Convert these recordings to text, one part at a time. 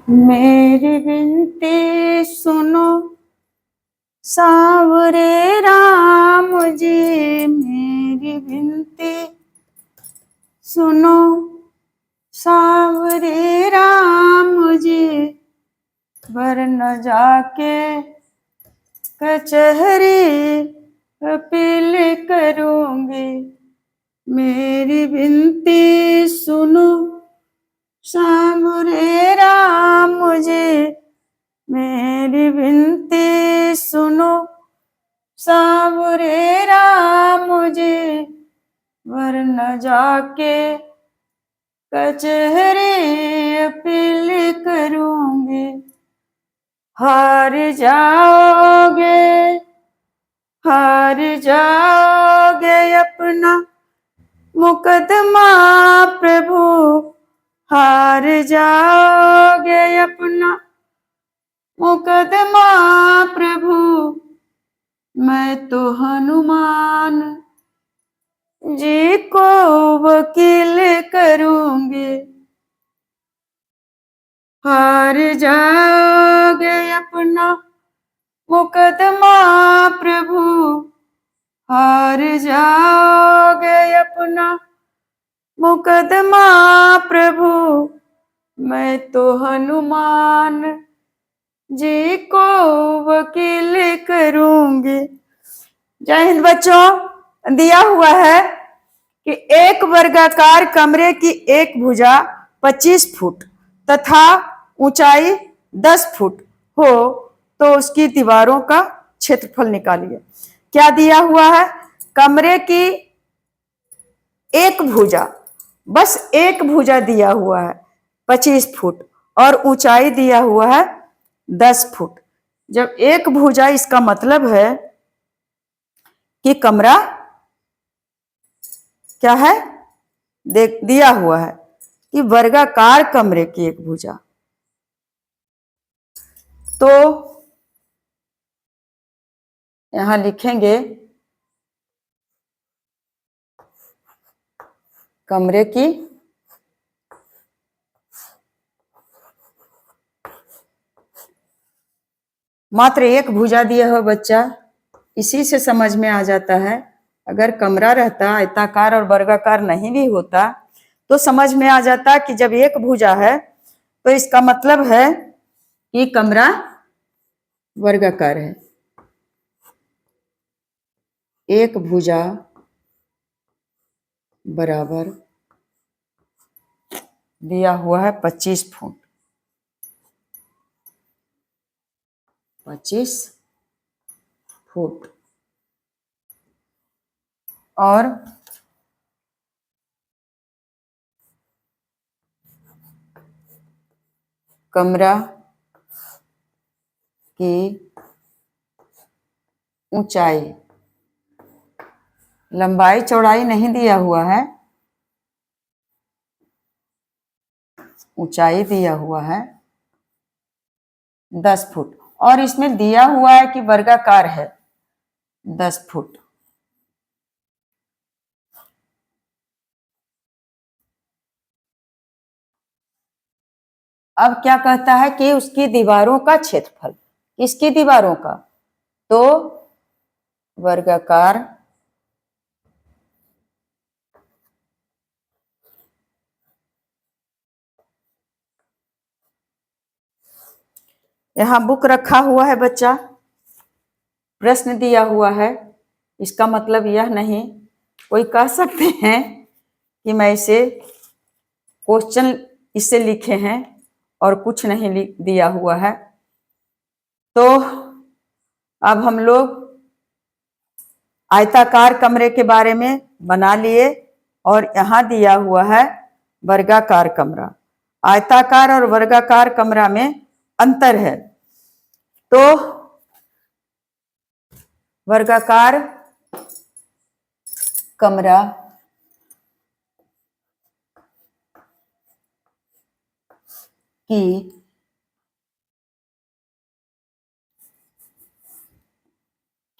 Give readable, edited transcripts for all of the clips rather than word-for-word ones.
मेरी विनती सुनो सांवरे राम जी, मेरी विनती सुनो सांवरे राम जी, वरन जाके कचहरी अपील करूंगी। मेरी विनती सुनो सांवरे राम जी, मेरी विनती सुनो सांवरे राम जी, वरन जाके कचहरी अपील करूंगी। हार जाओगे, हार जाओगे अपना मुकदमा प्रभु, हार जाओगे अपना मुकदमा प्रभु। मैं तो हनुमान जी को वकील करूंगी। हार जाओगे अपना मुकदमा प्रभु, हार जाओगे अपना मुकदमा प्रभु। मैं तो हनुमान जी को वकील करूंगी। जय हिंद बच्चों। दिया हुआ है कि एक वर्गाकार कमरे की एक भुजा 25 फुट तथा ऊंचाई 10 फुट हो तो उसकी दीवारों का क्षेत्रफल निकालिए। क्या दिया हुआ है? कमरे की एक भुजा, बस एक भुजा दिया हुआ है 25 फुट और ऊंचाई दिया हुआ है 10 फुट। जब एक भुजा, इसका मतलब है कि कमरा क्या है? देख दिया हुआ है कि वर्गाकार कमरे की एक भुजा। तो यहां लिखेंगे कमरे की मात्र एक भुजा दिया हो बच्चा, इसी से समझ में आ जाता है। अगर कमरा रहता आयताकार और वर्गाकार नहीं भी होता तो समझ में आ जाता कि जब एक भुजा है तो इसका मतलब है कि कमरा वर्गाकार है। एक भुजा बराबर दिया हुआ है 25 फुट, 25 फुट और कमरा की ऊंचाई, लंबाई चौड़ाई नहीं दिया हुआ है, ऊंचाई दिया हुआ है 10 फुट और इसमें दिया हुआ है कि वर्गाकार है 10 फुट। अब क्या कहता है कि उसकी दीवारों का क्षेत्रफल, किसकी दीवारों का? तो वर्गाकार यहां बुक रखा हुआ है बच्चा, प्रश्न दिया हुआ है। इसका मतलब यह नहीं, कोई कह सकते हैं कि मैं इसे क्वेश्चन इससे लिखे हैं और कुछ नहीं दिया हुआ है। तो अब हम लोग आयताकार कमरे के बारे में बना लिए और यहां दिया हुआ है वर्गाकार कमरा। आयताकार और वर्गाकार कमरा में अंतर है। तो वर्गाकार कमरा की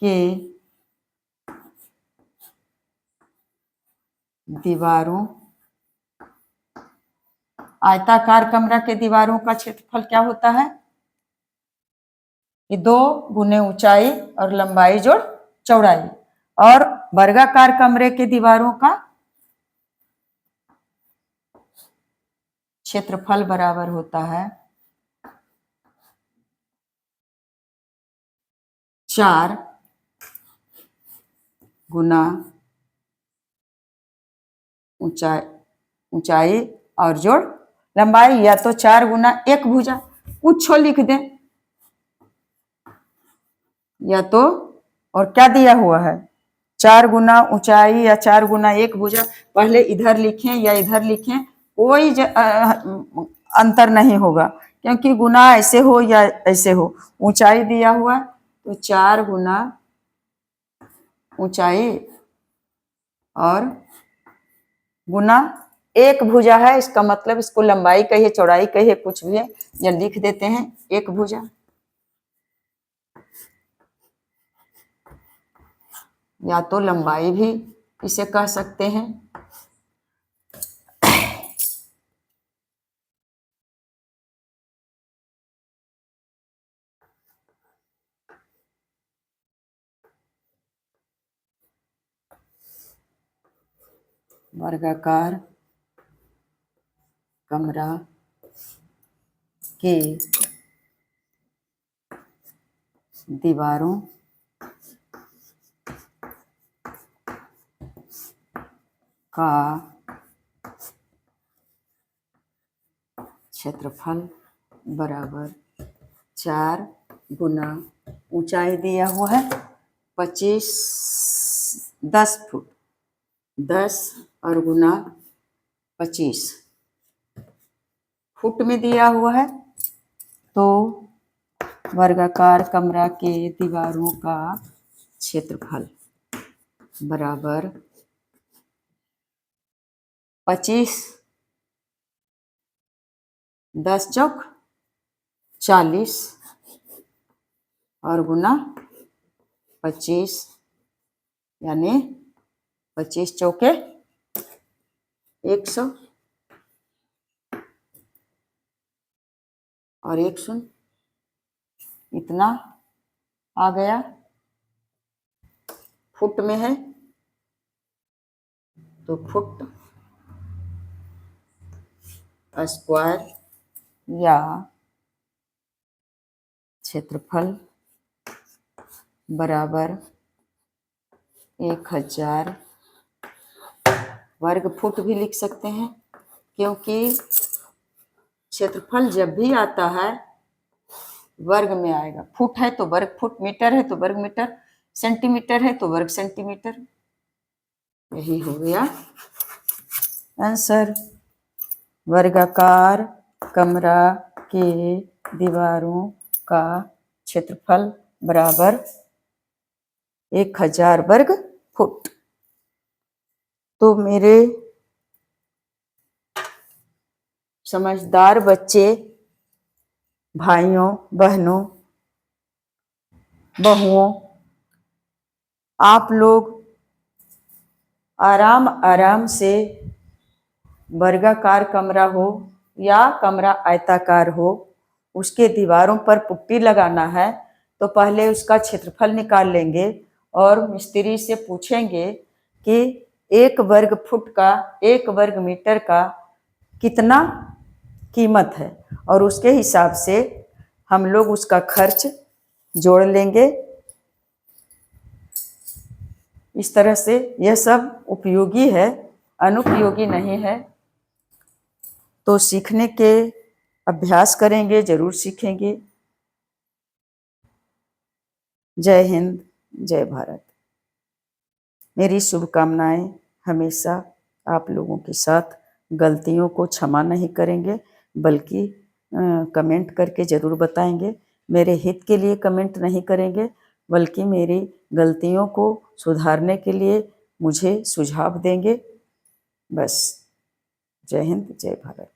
के दीवारों आयताकार कमरा के दीवारों का क्षेत्रफल क्या होता है? ये 2 गुने ऊंचाई और लंबाई जोड़ चौड़ाई। और वर्गाकार कमरे के दीवारों का क्षेत्रफल बराबर होता है 4 गुना ऊंचाई और जोड़ लंबाई, या तो 4 गुना 1 भुजा, कुछ लिख दें, या तो और क्या दिया हुआ है 4 गुना ऊंचाई या 4 गुना 1 भुजा, पहले इधर लिखें या इधर लिखें, कोई अंतर नहीं होगा, क्योंकि गुना ऐसे हो या ऐसे हो। ऊंचाई दिया हुआ तो 4 गुना ऊंचाई और गुना 1 भुजा है, इसका मतलब इसको लंबाई कहिए चौड़ाई कहिए कुछ भी है, या लिख देते हैं 1 भुजा, या तो लंबाई भी इसे कह सकते हैं। वर्गाकार कमरा के दीवारों का क्षेत्रफल बराबर 4 गुना ऊंचाई दिया हुआ है 10 फुट, 10 और गुना 25 फुट में दिया हुआ है, तो वर्गाकार कमरा के दीवारों का क्षेत्रफल बराबर 25, 10 चौक 40 और गुना 25, यानी 25 चौके 100 और 1 शून्य, इतना आ गया। फुट में है तो फुट स्क्वायर या क्षेत्रफल बराबर 1000 वर्ग फुट भी लिख सकते हैं, क्योंकि क्षेत्रफल जब भी आता है वर्ग में आएगा। फुट है तो वर्ग फुट, मीटर है तो वर्ग मीटर, सेंटीमीटर है तो वर्ग सेंटीमीटर। यही हो गया आंसर। वर्गाकार कमरा के दीवारों का क्षेत्रफल बराबर 1000 वर्ग फुट। तो मेरे समझदार बच्चे, भाइयों बहनों बहुओं, आप लोग आराम आराम से वर्गाकार कमरा हो या कमरा आयताकार हो, उसके दीवारों पर पुट्टी लगाना है तो पहले उसका क्षेत्रफल निकाल लेंगे और मिस्त्री से पूछेंगे कि 1 वर्ग फुट का 1 वर्ग मीटर का कितना कीमत है, और उसके हिसाब से हम लोग उसका खर्च जोड़ लेंगे। इस तरह से यह सब उपयोगी है, अनुपयोगी नहीं है। तो सीखने के अभ्यास करेंगे, जरूर सीखेंगे। जय हिंद, जय भारत। मेरी शुभकामनाएं हमेशा आप लोगों के साथ। गलतियों को क्षमा नहीं करेंगे, बल्कि कमेंट करके ज़रूर बताएंगे। मेरे हित के लिए कमेंट नहीं करेंगे, बल्कि मेरी गलतियों को सुधारने के लिए मुझे सुझाव देंगे। बस। जय हिंद, जय भारत।